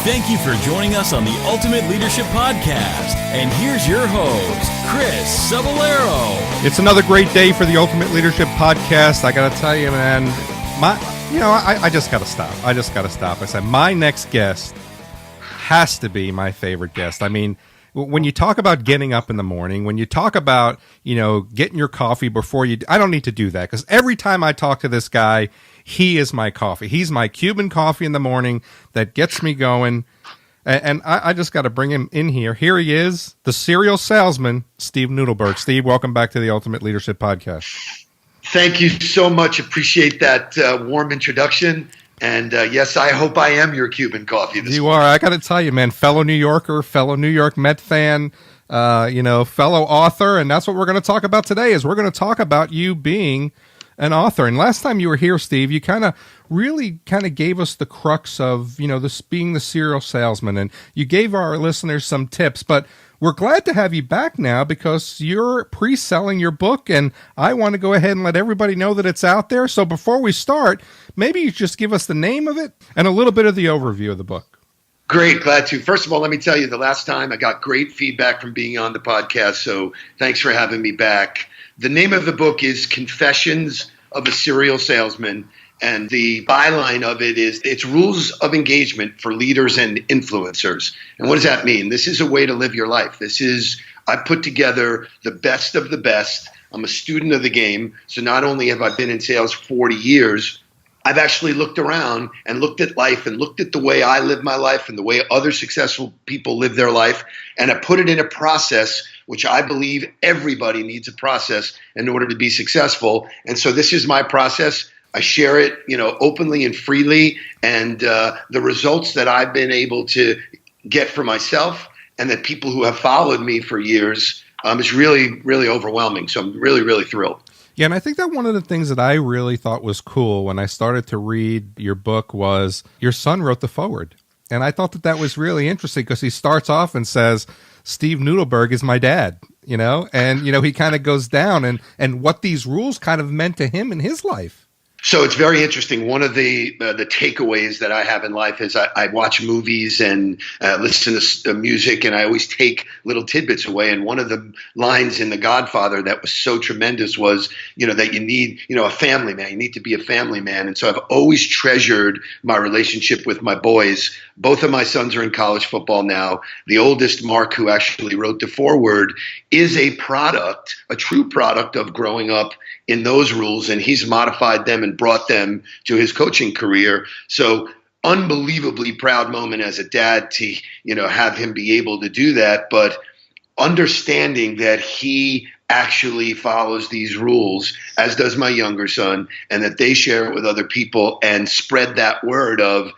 Thank you for joining us on the Ultimate Leadership Podcast. And here's your host, Chris Cebollero. It's another great day for the Ultimate Leadership Podcast. I got to tell you, man, I just got to stop. I said, my next guest has to be my favorite guest. I mean, when you talk about getting up in the morning, when you talk about, getting your coffee before you, I don't need to do that because every time I talk to this guy, he is my coffee. He's my Cuban coffee in the morning that gets me going. And I just got to bring him in here. Here he is, the Serial Salesman, Steve Nudelberg. Steve, welcome back to the Ultimate Leadership Podcast. Thank you so much. Appreciate that warm introduction. And yes, I hope I am your Cuban coffee this morning. You are. I got to tell you, man, fellow New Yorker, fellow New York Met fan, fellow author. And that's what we're going to talk about today is we're going to talk about you being an author. And last time you were here, Steve, you really gave us the crux of, this being the serial salesman. And you gave our listeners some tips. But we're glad to have you back now because you're pre-selling your book. And I want to go ahead and let everybody know that it's out there. So before we start, maybe you just give us the name of it and a little bit of the overview of the book. Great. Glad to. First of all, let me tell you, the last time I got great feedback from being on the podcast. So thanks for having me back. The name of the book is Confessions of a Serial Salesman, and the byline of it is it's rules of engagement for leaders and influencers. And what does that mean? This is a way to live your life. I put together the best of the best. I'm a student of the game. So not only have I been in sales 40 years, I've actually looked around and looked at life and looked at the way I live my life and the way other successful people live their life. And I put it in a process which I believe everybody needs a process in order to be successful. And so this is my process. I share it, openly and freely. And the results that I've been able to get for myself and that people who have followed me for years is really, really overwhelming. So I'm really, really thrilled. Yeah, and I think that one of the things that I really thought was cool when I started to read your book was your son wrote the foreword. And I thought that was really interesting because he starts off and says, Steve Nudelberg is my dad, and, he kind of goes down and what these rules kind of meant to him in his life. So it's very interesting. One of the takeaways that I have in life is I watch movies and listen to music, and I always take little tidbits away. And one of the lines in The Godfather that was so tremendous was, that you need, a family man. You need to be a family man. And so I've always treasured my relationship with my boys. Both of my sons are in college football now. The oldest, Mark, who actually wrote the foreword, is a true product of growing up in those rules, and he's modified them and brought them to his coaching career. So unbelievably proud moment as a dad to, have him be able to do that, but understanding that he actually follows these rules, as does my younger son, and that they share it with other people and spread that word of,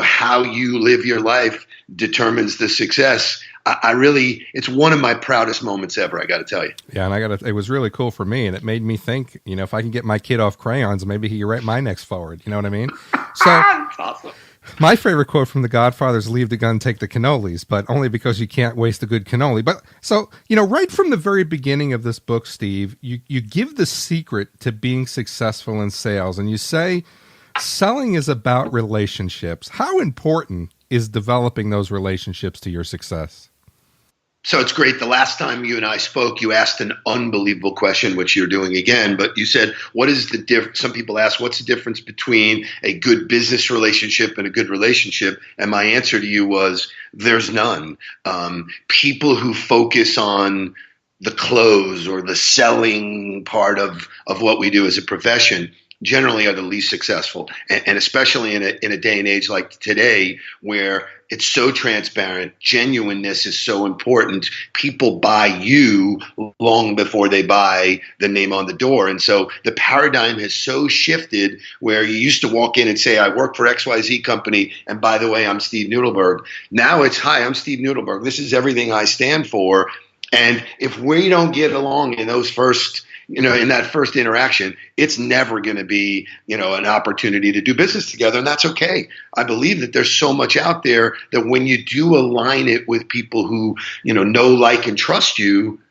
how you live your life determines the success. It's one of my proudest moments ever, I got to tell you. Yeah, and it was really cool for me, and it made me think, if I can get my kid off crayons, maybe he can write my next forward. You know what I mean? So, That's awesome. My favorite quote from The Godfather is leave the gun, take the cannolis, but only because you can't waste a good cannoli. But so, right from the very beginning of this book, Steve, you give the secret to being successful in sales, and you say selling is about relationships. How important is developing those relationships to your success? So it's great. The last time you and I spoke, you asked an unbelievable question, which you're doing again. But you said, what is the difference? Some people ask, what's the difference between a good business relationship and a good relationship? And my answer to you was, there's none. People who focus on the close or the selling part of what we do as a profession generally are the least successful. And especially in a day and age like today where it's so transparent, genuineness is so important. People buy you long before they buy the name on the door. And so the paradigm has so shifted where you used to walk in and say, I work for XYZ company. And by the way, I'm Steve Nudelberg. Now it's, hi, I'm Steve Nudelberg. This is everything I stand for. And if we don't get along in those first in that first interaction, it's never going to be, an opportunity to do business together. And that's okay. I believe that there's so much out there that when you do align it with people who, know, like, and trust you,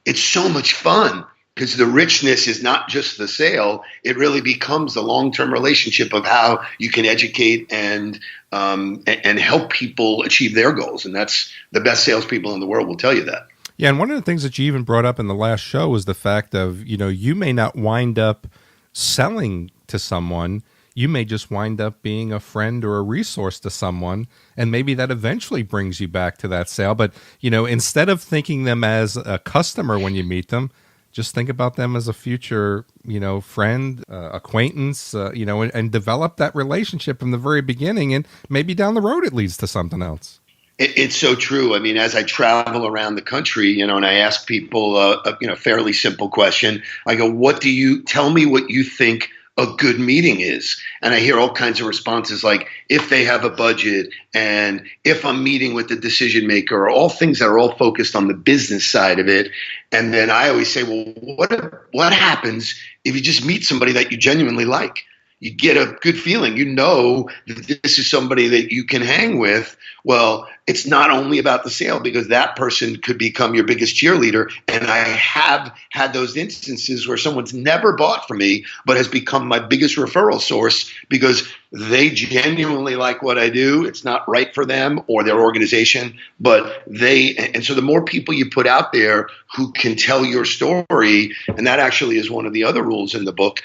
it's so much fun. because the richness is not just the sale. It really becomes the long-term relationship of how you can educate and help people achieve their goals. And that's the best salespeople in the world will tell you that. Yeah, and one of the things that you even brought up in the last show was the fact of, you may not wind up selling to someone. You may just wind up being a friend or a resource to someone, and maybe that eventually brings you back to that sale. But, instead of thinking them as a customer when you meet them, just think about them as a future, friend, acquaintance, and develop that relationship from the very beginning, and maybe down the road it leads to something else. It's so true. I mean, as I travel around the country, and I ask people a fairly simple question. I go, tell me what you think a good meeting is? And I hear all kinds of responses like, if they have a budget, and if I'm meeting with the decision maker, or all things that are all focused on the business side of it. And then I always say, well, what happens if you just meet somebody that you genuinely like? You get a good feeling, that this is somebody that you can hang with. Well, it's not only about the sale, because that person could become your biggest cheerleader. And I have had those instances where someone's never bought from me, but has become my biggest referral source because they genuinely like what I do. It's not right for them or their organization, and so the more people you put out there who can tell your story, and that actually is one of the other rules in the book,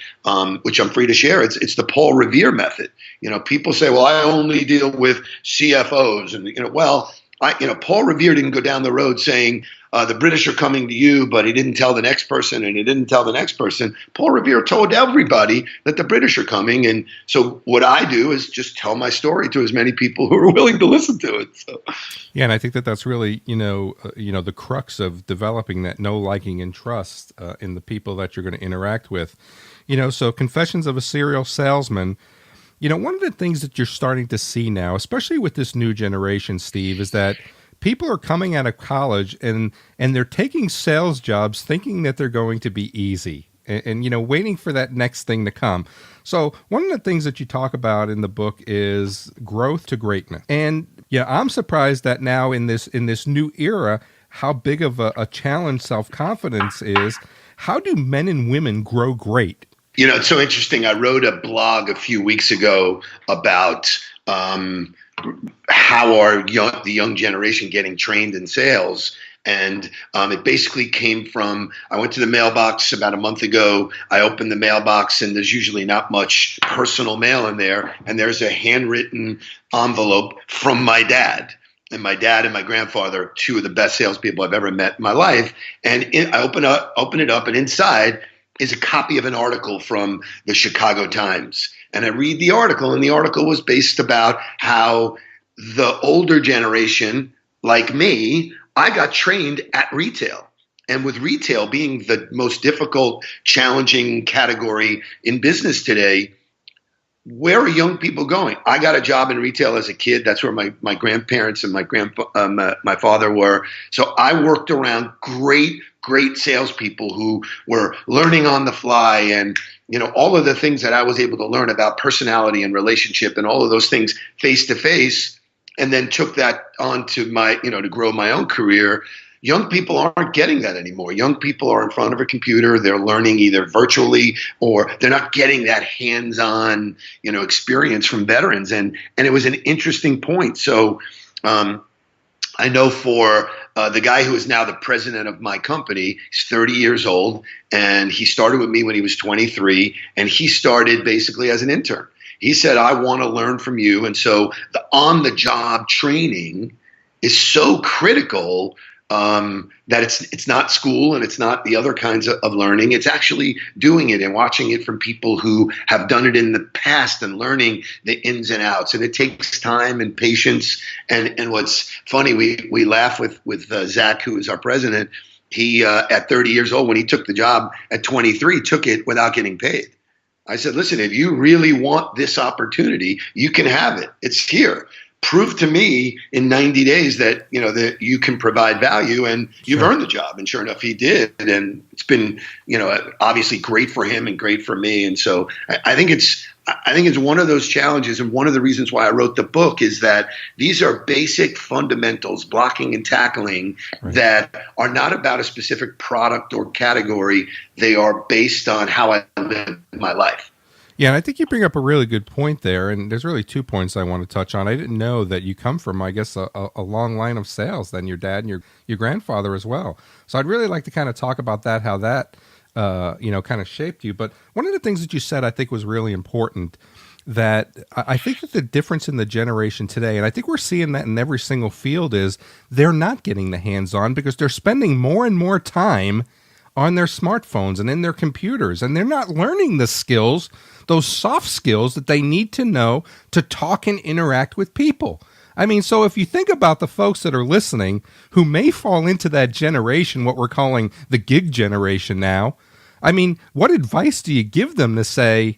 which I'm free to share. It's the Paul Revere method. People say, well, I only deal with CFOs, and Paul Revere didn't go down the road saying the British are coming to you, but he didn't tell the next person, and he didn't tell the next person. Paul Revere told everybody that the British are coming, and so what I do is just tell my story to as many people who are willing to listen to it. So, yeah, and I think that's really the crux of developing that know, liking, and trust in the people that you're going to interact with. So Confessions of a Serial Salesman. One of the things that you're starting to see now, especially with this new generation, Steve, is that people are coming out of college and they're taking sales jobs thinking that they're going to be easy and waiting for that next thing to come. So one of the things that you talk about in the book is growth to greatness. And I'm surprised that now in this new era, how big of a challenge self-confidence is. How do men and women grow great? It's so interesting. I wrote a blog a few weeks ago about how the young generation getting trained in sales. And it basically came from, I went to the mailbox about a month ago. I opened the mailbox, and there's usually not much personal mail in there. And there's a handwritten envelope from my dad. And my dad and my grandfather, two of the best salespeople I've ever met in my life. And I open it up, and inside is a copy of an article from the Chicago Times. And I read the article, and the article was based about how the older generation, like me, I got trained at retail. And with retail being the most difficult, challenging category in business today, where are young people going? I got a job in retail as a kid. That's where my grandparents and my father were. So I worked around great salespeople who were learning on the fly, and all of the things that I was able to learn about personality and relationship and all of those things face to face, and then took that on to to grow my own career. Young people aren't getting that anymore. Young people are in front of a computer. They're learning either virtually, or they're not getting that hands-on, experience from veterans. And it was an interesting point. So I know for the guy who is now the president of my company, he's 30 years old, and he started with me when he was 23, and he started basically as an intern. He said, I want to learn from you. And so the on-the-job training is so critical that it's not school and it's not the other kinds of learning. It's actually doing it and watching it from people who have done it in the past and learning the ins and outs. And it takes time and patience. And what's funny, we laugh with Zach, who is our president. He, at 30 years old, when he took the job at 23, took it without getting paid. I said, listen, if you really want this opportunity, you can have it. It's here. prove to me in 90 days that, that you can provide value and you've earned the job. And sure enough, he did. And it's been, obviously great for him and great for me. And so I think it's one of those challenges. And one of the reasons why I wrote the book is that these are basic fundamentals, blocking and tackling, that are not about a specific product or category. They are based on how I live my life. Yeah, and I think you bring up a really good point there, and there's really 2 points I want to touch on. I didn't know that you come from, I guess, a long line of sales, then your dad and your grandfather as well. So I'd really like to kind of talk about that, how that, kind of shaped you. But one of the things that you said I think was really important, that I think that the difference in the generation today, and I think we're seeing that in every single field, is they're not getting the hands-on because they're spending more and more time on their smartphones and in their computers, and they're not learning the skills, those soft skills that they need to know to talk and interact with people. I mean, so if you think about the folks that are listening who may fall into that generation, what we're calling the gig generation now, I mean, what advice do you give them to say,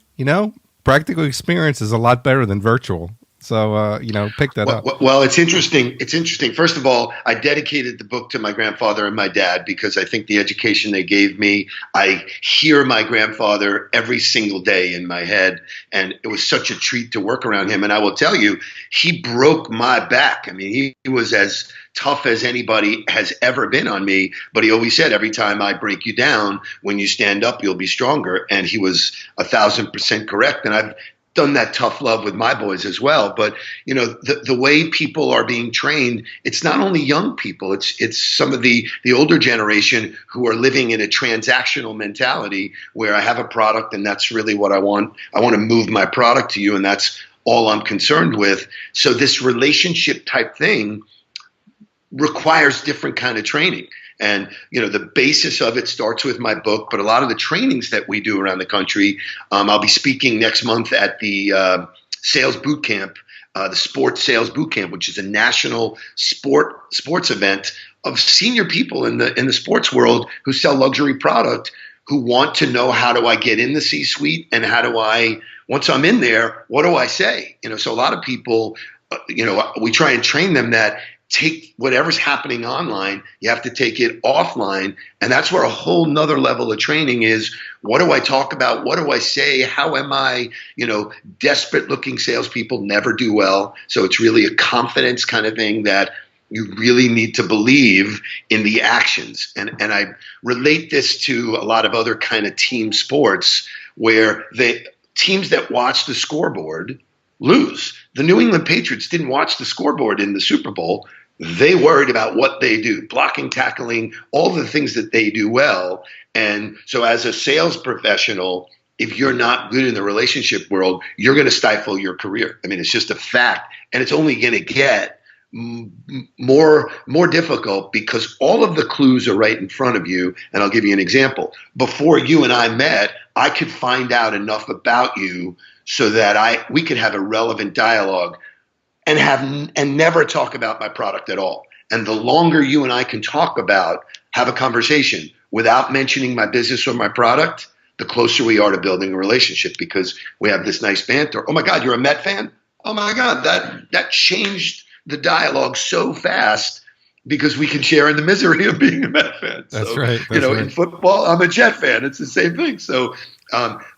practical experience is a lot better than virtual? So, pick that up. Well, it's interesting. It's interesting. First of all, I dedicated the book to my grandfather and my dad because I think the education they gave me, I hear my grandfather every single day in my head. And it was such a treat to work around him. And I will tell you, he broke my back. I mean, he was as tough as anybody has ever been on me. But he always said, every time I break you down, when you stand up, you'll be stronger. And he was 1,000% correct. And I've done that tough love with my boys as well. But, the way people are being trained, it's not only young people, it's some of the older generation who are living in a transactional mentality where I have a product and that's really what I want. I want to move my product to you and that's all I'm concerned with. So this relationship type thing requires different kind of training. And, the basis of it starts with my book, but a lot of the trainings that we do around the country, I'll be speaking next month at the sales boot camp, the sports sales boot camp, which is a national sports event of senior people in the sports world who sell luxury product, who want to know, how do I get in the C-suite and how do I, once I'm in there, what do I say? So a lot of people, we try and train them that take whatever's happening online, you have to take it offline. And that's where a whole nother level of training is. What do I talk about? What do I say? How am I? Desperate looking salespeople never do well. So it's really a confidence kind of thing that you really need to believe in the actions. And I relate this to a lot of other kind of team sports where the teams that watch the scoreboard lose. The New England Patriots didn't watch the scoreboard in the Super Bowl. They worried about what they do, blocking, tackling, all the things that they do well. And so as a sales professional, if you're not good in the relationship world, you're going to stifle your career. I mean, it's just a fact. And it's only going to get more difficult because all of the clues are right in front of you. And I'll give you an example. Before you and I met, I could find out enough about you so that we could have a relevant dialogue and never talk about my product at all. And the longer you and I can have a conversation without mentioning my business or my product, the closer we are to building a relationship because we have this nice banter. Oh my God, you're a Met fan? Oh my God, that changed the dialogue so fast because we can share in the misery of being a Met fan. That's right. That's right. In football, I'm a Jet fan. It's the same thing. So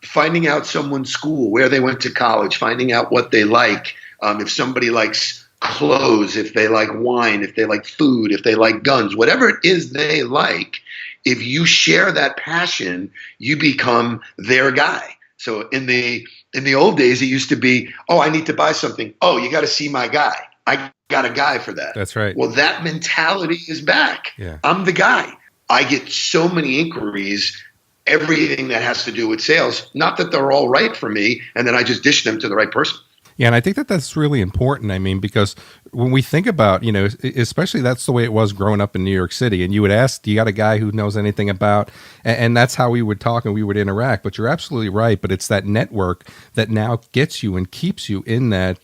finding out someone's school, where they went to college, finding out what they like, if somebody likes clothes, if they like wine, if they like food, if they like guns, whatever it is they like, if you share that passion, you become their guy. So in the old days, it used to be, oh, I need to buy something. Oh, you got to see my guy. I got a guy for that. That's right. Well, that mentality is back. Yeah. I'm the guy. I get so many inquiries, everything that has to do with sales, not that they're all right for me, and then I just dish them to the right person. Yeah, and I think that that's really important. I mean, because when we think about, especially that's the way it was growing up in New York City, and you would ask, do you got a guy who knows anything about, and that's how we would talk and we would interact. But you're absolutely right. But it's that network that now gets you and keeps you in that,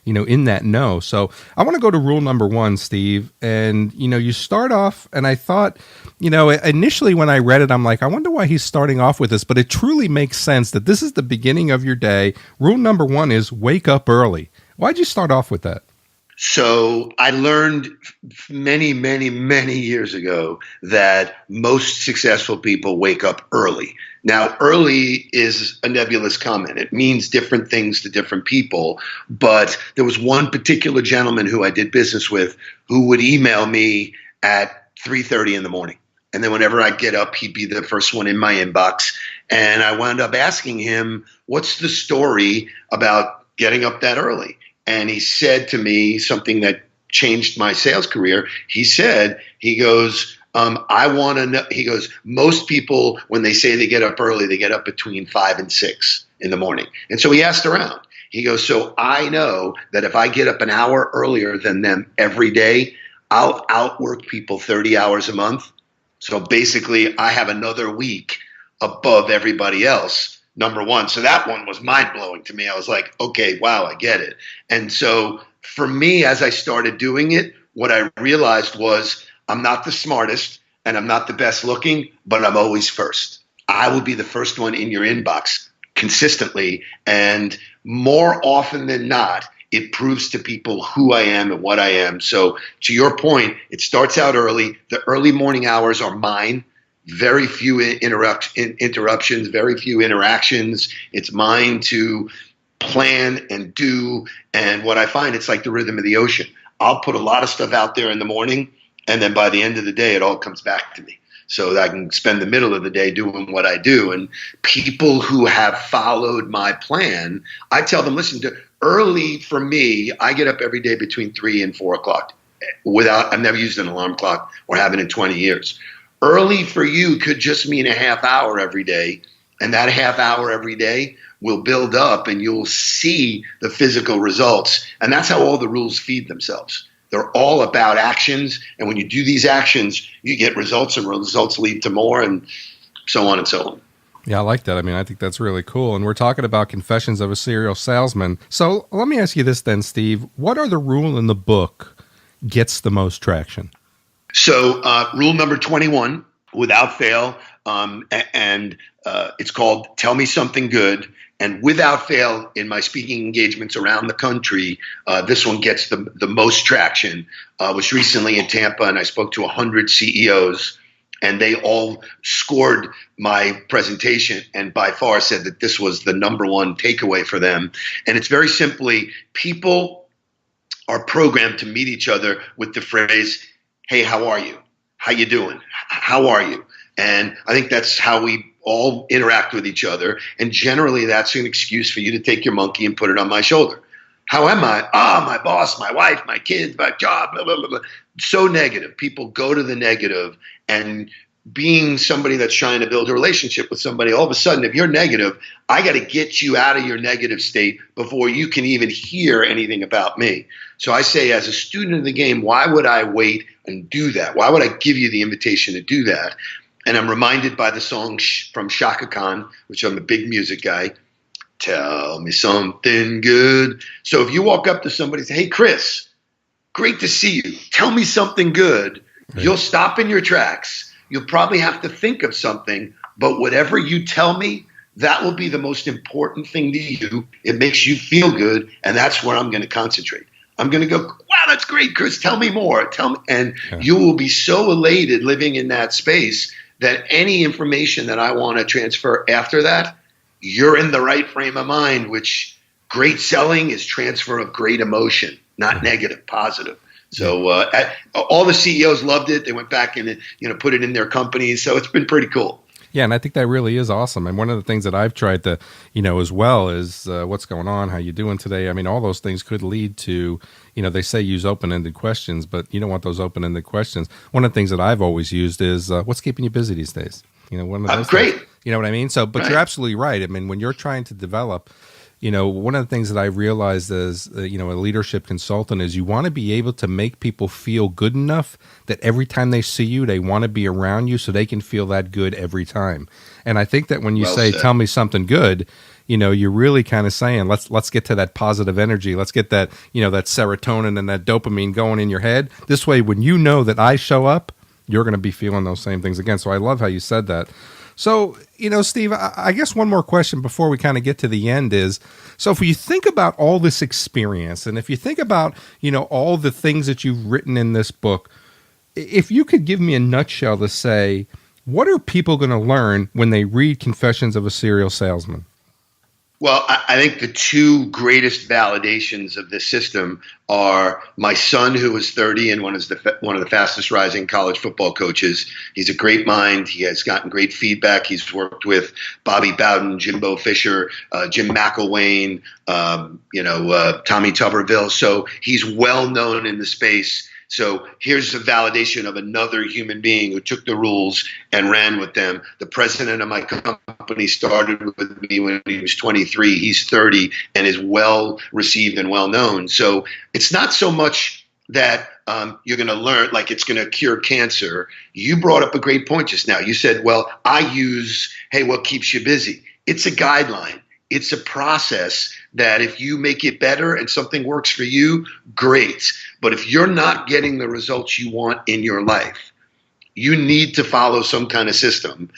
in that know. So I want to go to rule number 1, Steve. And, you start off, and I thought, initially when I read it, I'm like, I wonder why he's starting off with this. But it truly makes sense that this is the beginning of your day. Rule number 1 is wake up early. Why'd you start off with that? So I learned many, many, many years ago that most successful people wake up early. Now, early is a nebulous comment. It means different things to different people. But there was one particular gentleman who I did business with who would email me at 3:30 in the morning. And then whenever I'd get up, he'd be the first one in my inbox. And I wound up asking him, what's the story about getting up that early? And he said to me something that changed my sales career. He goes, I want to know. He goes, most people, when they say they get up early, they get up between 5 and 6 in the morning. And so he asked around. He goes, so I know that if I get up an hour earlier than them every day, I'll outwork people 30 hours a month. So basically, I have another week above everybody else. Number one. So that one was mind blowing to me. I was like, okay, wow, I get it. And so for me, as I started doing it, what I realized was I'm not the smartest and I'm not the best looking, but I'm always first. I will be the first one in your inbox consistently. And more often than not, it proves to people who I am and what I am. So to your point, it starts out early. The early morning hours are mine. Very few interruptions, very few interactions. It's mine to plan and do. And what I find, it's like the rhythm of the ocean. I'll put a lot of stuff out there in the morning, and then by the end of the day, it all comes back to me. So that I can spend the middle of the day doing what I do. And people who have followed my plan, I tell them, listen, early for me, I get up every day between 3 and 4 o'clock. I've never used an alarm clock or haven't in 20 years. Early for you could just mean a half hour every day, and that half hour every day will build up and you'll see the physical results. And that's how all the rules feed themselves. They're all about actions, and when you do these actions, you get results, and results lead to more, and so on and so on. Yeah, I like that. I mean, I think that's really cool. And we're talking about Confessions of a Serial Salesman. So let me ask you this then, Steve. What are the rule in the book gets the most traction? So rule number 21, without fail, and it's called Tell Me Something Good. And without fail, in my speaking engagements around the country, this one gets the most traction. I was recently in Tampa, and I spoke to 100 CEOs, and they all scored my presentation and by far said that this was the number one takeaway for them. And it's very simply, people are programmed to meet each other with the phrase, hey, how are you? How you doing? How are you? And I think that's how we all interact with each other. And generally, that's an excuse for you to take your monkey and put it on my shoulder. How am I? My boss, my wife, my kids, my job, blah, blah, blah, blah. So negative. People go to the negative. And being somebody that's trying to build a relationship with somebody, all of a sudden, if you're negative, I got to get you out of your negative state before you can even hear anything about me. So I say, as a student of the game, why would I wait and do that? Why would I give you the invitation to do that? And I'm reminded by the song from Shaka Khan, which I'm a big music guy. Tell me something good. So if you walk up to somebody and say, hey, Chris, great to see you. Tell me something good. Right. You'll stop in your tracks. You'll probably have to think of something. But whatever you tell me, that will be the most important thing to you. It makes you feel good. And that's where I'm going to concentrate. I'm going to go, wow, that's great, Chris. Tell me more. Tell me. And you will be so elated living in that space that any information that I want to transfer after that, you're in the right frame of mind, which great selling is transfer of great emotion, not negative, positive. So all the CEOs loved it. They went back and put it in their companies. So it's been pretty cool. Yeah, and I think that really is awesome. And one of the things that I've tried to, as well is what's going on, how you doing today? I mean, all those things could lead to, they say use open-ended questions, but you don't want those open-ended questions. One of the things that I've always used is what's keeping you busy these days? One of those great. things. You know what I mean? So, but You're absolutely right. I mean, when you're trying to develop, one of the things that I realized as, a leadership consultant is you want to be able to make people feel good enough that every time they see you, they want to be around you so they can feel that good every time. And I think that when you say, tell me something good, you're really kind of saying, let's get to that positive energy. Let's get that, that serotonin and that dopamine going in your head. This way, when you know that I show up, you're going to be feeling those same things again. So I love how you said that. So, Steve, I guess one more question before we kind of get to the end is, so if you think about all this experience and if you think about, all the things that you've written in this book, if you could give me a nutshell to say, what are people going to learn when they read Confessions of a Serial Salesman? Well, I think the two greatest validations of this system are my son, who is 30 and one of the fastest rising college football coaches. He's a great mind. He has gotten great feedback. He's worked with Bobby Bowden, Jimbo Fisher, Jim McElwain, Tommy Tuberville. So he's well known in the space. So here's a validation of another human being who took the rules and ran with them. The president of my company started with me when he was 23. He's 30 and is well received and well known. So it's not so much that you're going to learn, like it's going to cure cancer. You brought up a great point just now. You said, well, hey, what keeps you busy? It's a guideline. It's a process that if you make it better and something works for you, great. But if you're not getting the results you want in your life, you need to follow some kind of system.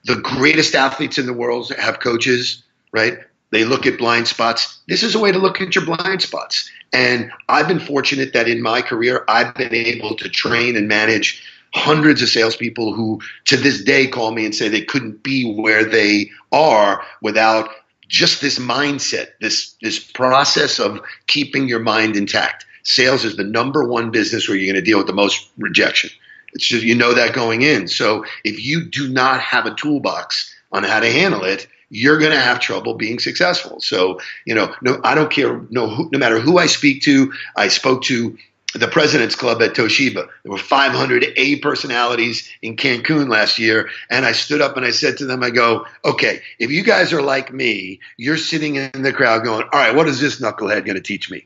The greatest athletes in the world have coaches, right? They look at blind spots. This is a way to look at your blind spots. And I've been fortunate that in my career, I've been able to train and manage hundreds of salespeople who to this day call me and say they couldn't be where they are without just this mindset, this process of keeping your mind intact. Sales is the number one business where you're going to deal with the most rejection. It's just, that going in. So if you do not have a toolbox on how to handle it, you're going to have trouble being successful. So, I don't care, no matter who I speak to. I spoke to the President's Club at Toshiba. There were 500 A personalities in Cancun last year. And I stood up and I said to them, I go, okay, if you guys are like me, you're sitting in the crowd going, all right, what is this knucklehead going to teach me?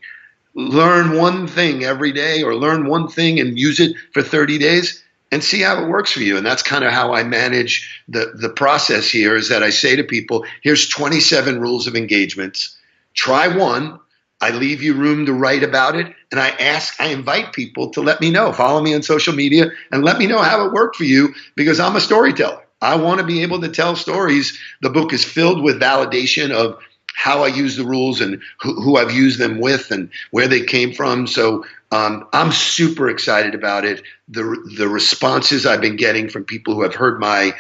Learn one thing every day or learn one thing and use it for 30 days and see how it works for you. And that's kind of how I manage the process here is that I say to people, here's 27 rules of engagements. Try one. I leave you room to write about it. And I invite people to let me know, follow me on social media and let me know how it worked for you because I'm a storyteller. I want to be able to tell stories. The book is filled with validation of how I use the rules and who I've used them with and where they came from. So I'm super excited about it. The responses I've been getting from people who have heard my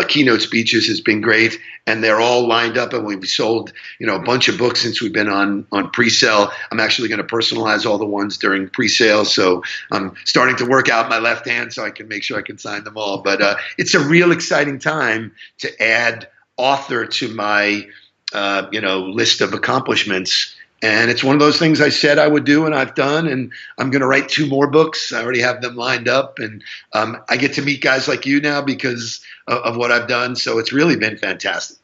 keynote speeches has been great, and they're all lined up. And we've sold, a bunch of books since we've been on pre-sale. I'm actually going to personalize all the ones during pre-sale, so I'm starting to work out my left hand so I can make sure I can sign them all. But it's a real exciting time to add author to my list of accomplishments. And it's one of those things I said I would do and I've done, and I'm going to write 2 more books. I already have them lined up, and I get to meet guys like you now because of what I've done. So it's really been fantastic.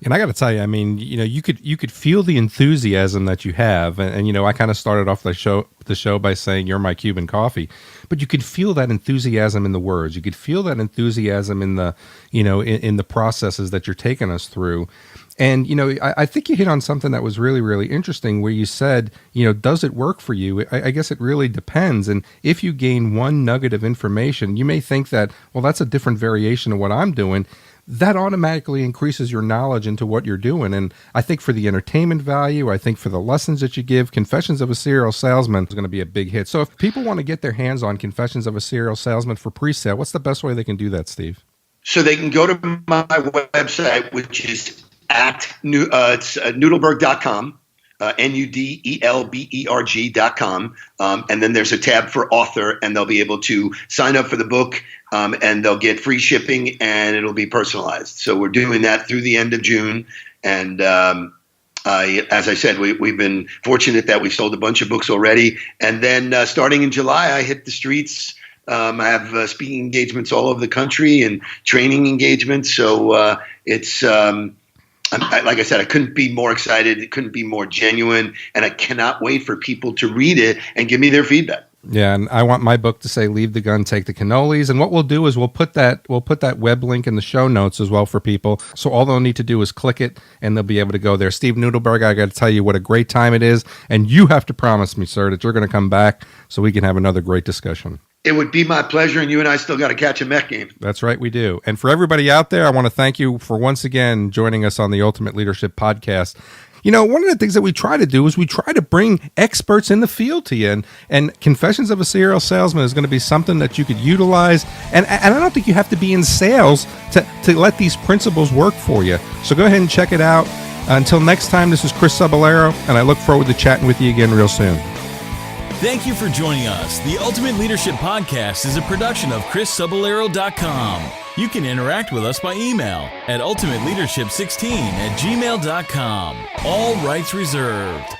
And I got to tell you, I mean, you could feel the enthusiasm that you have, and I kind of started off the show by saying you're my Cuban coffee, but you could feel that enthusiasm in the words. You could feel that enthusiasm in the in the processes that you're taking us through. And, I think you hit on something that was really, really interesting where you said, does it work for you? I guess it really depends. And if you gain one nugget of information, you may think that, well, that's a different variation of what I'm doing. That automatically increases your knowledge into what you're doing. And I think for the entertainment value, I think for the lessons that you give, Confessions of a Serial Salesman is going to be a big hit. So if people want to get their hands on Confessions of a Serial Salesman for pre-sale, what's the best way they can do that, Steve? So they can go to my website, which is it's Nudelberg.com, Nudelberg.com. And then there's a tab for author, and they'll be able to sign up for the book, and they'll get free shipping, and it'll be personalized. So we're doing that through the end of June. And as I said, we've been fortunate that we've sold a bunch of books already. And then starting in July, I hit the streets. I have speaking engagements all over the country and training engagements. So it's like I said, I couldn't be more excited. It couldn't be more genuine. And I cannot wait for people to read it and give me their feedback. Yeah, and I want my book to say, leave the gun, take the cannolis. And what we'll do is we'll put that web link in the show notes as well for people. So all they'll need to do is click it, and they'll be able to go there. Steve Nudelberg, I got to tell you what a great time it is. And you have to promise me, sir, that you're going to come back so we can have another great discussion. It would be my pleasure, and you and I still got to catch a Met game. That's right, we do. And for everybody out there, I want to thank you for once again joining us on the Ultimate Leadership Podcast. You know, one of the things that we try to do is we try to bring experts in the field to you. And Confessions of a Serial Salesman is going to be something that you could utilize. And I don't think you have to be in sales to let these principles work for you. So go ahead and check it out. Until next time, this is Chris Saballero, and I look forward to chatting with you again real soon. Thank you for joining us. The Ultimate Leadership Podcast is a production of chrissaballero.com. You can interact with us by email at ultimateleadership16@gmail.com. All rights reserved.